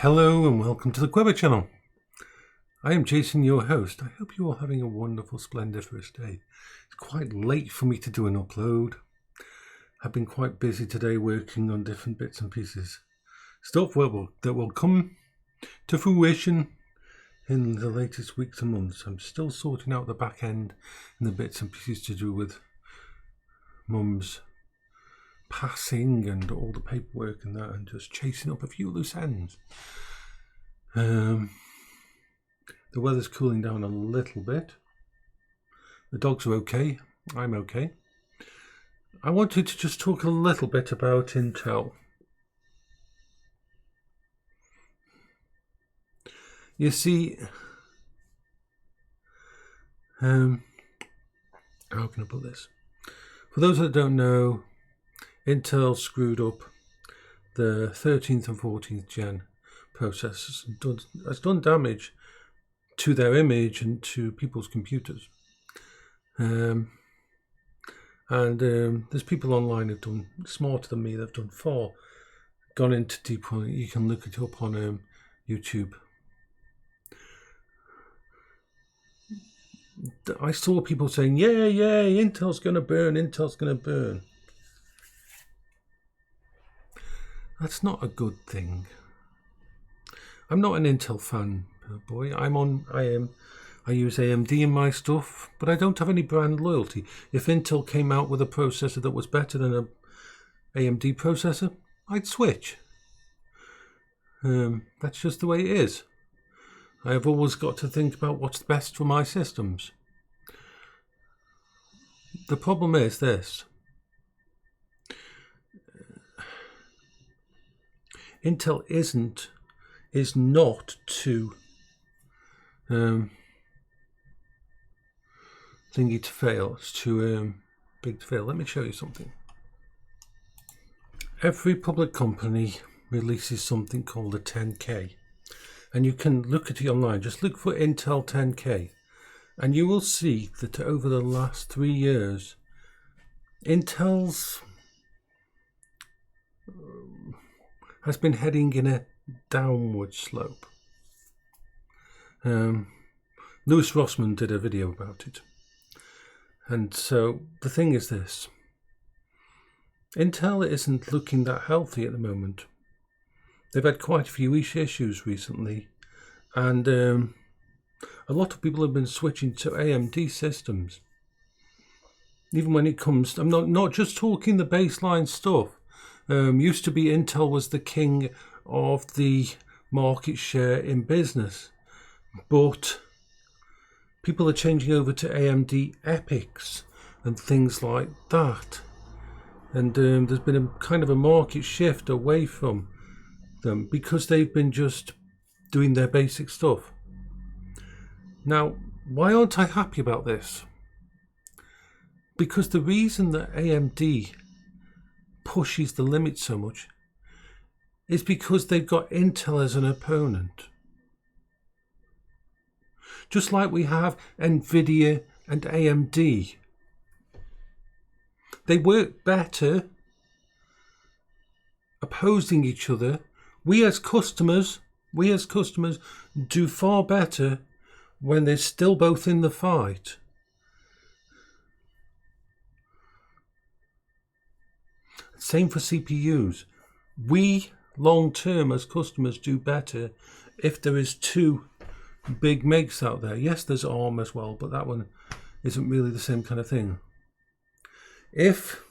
Hello and welcome to the Quiver channel. I am Jason, your host. I hope you're all having a wonderful, splendiferous day. It's quite late for me to do an upload. I've been quite busy today working on different bits and pieces. Stuff that will come to fruition in the latest weeks and months. I'm still sorting out the back end and the bits and pieces to do with Mum's passing and all the paperwork and that, and just chasing up a few loose ends. The weather's cooling down a little bit. The dogs are okay. I'm okay. I wanted to just talk a little bit about Intel. You see, how can I put this? For those that don't know, Intel screwed up the 13th and 14th gen processors and has done damage to their image and to people's computers. There's people online who've done smarter than me. They've done far, gone into deeper. You can look it up on YouTube. I saw people saying, "Yay, Intel's going to burn. Intel's going to burn." That's not a good thing. I'm not an Intel fan, boy. I use AMD in my stuff, but I don't have any brand loyalty. If Intel came out with a processor that was better than an AMD processor, I'd switch. That's just the way it is. I have always got to think about what's best for my systems. The problem is this. Intel is not too thingy to fail. It's too big to fail. Let me show you something. Every public company releases something called a 10K, and you can look at it online. Just look for Intel 10K, and you will see that over the last 3 years, Intel's has been heading in a downward slope. Lewis Rossman did a video about it. And so the thing is this. Intel isn't looking that healthy at the moment. They've had quite a few issues recently. And a lot of people have been switching to AMD systems. Even when it comes, I'm not just talking the baseline stuff. Used to be Intel was the king of the market share in business, but people are changing over to AMD epics and things like that, and there's been a kind of a market shift away from them because they've been just doing their basic stuff. Now, why aren't I happy about this? Because the reason that AMD pushes the limit so much is because they've got Intel as an opponent. Just like we have Nvidia and AMD. They work better opposing each other. We as customers do far better when they're still both in the fight. Same for CPUs. We, long term, as customers, do better if there is two big makes out there. Yes, there's ARM as well, but that one isn't really the same kind of thing. If,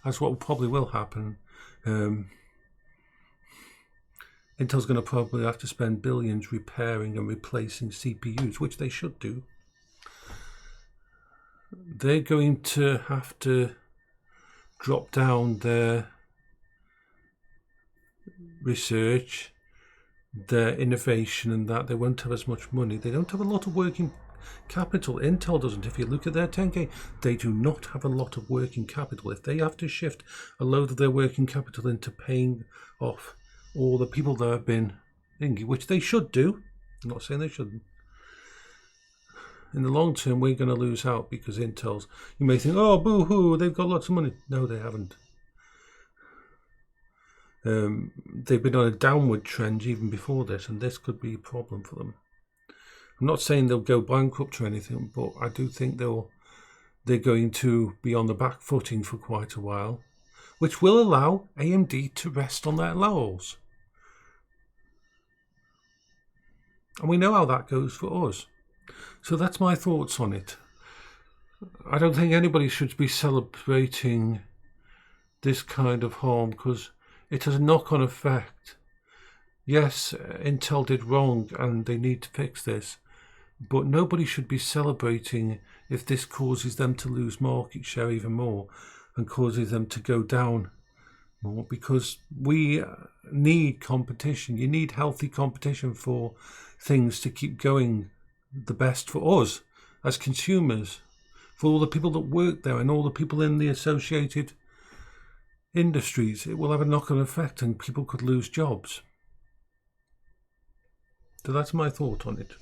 as what probably will happen, Intel's going to probably have to spend billions repairing and replacing CPUs, which they should do. They're going to have to drop down their research, their innovation, and that they won't have as much money. They don't have a lot of working capital. Intel doesn't. If you look at their 10K, they do not have a lot of working capital. If they have to shift a load of their working capital into paying off all the people that have been thinking, which they should do, I'm not saying they shouldn't. In the long term, we're going to lose out because Intel's, you may think, oh, boo-hoo, they've got lots of money. No, they haven't. They've been on a downward trend even before this, and this could be a problem for them. I'm not saying they'll go bankrupt or anything, but I do think they're going to be on the back footing for quite a while, which will allow AMD to rest on their laurels. And we know how that goes for us. So that's my thoughts on it. I don't think anybody should be celebrating this kind of harm because it has a knock-on effect. Yes, Intel did wrong and they need to fix this, but nobody should be celebrating if this causes them to lose market share even more and causes them to go down more, because we need competition. You need healthy competition for things to keep going the best for us as consumers, for all the people that work there and all the people in the associated industries. It will have a knock-on effect and people could lose jobs. So that's my thought on it.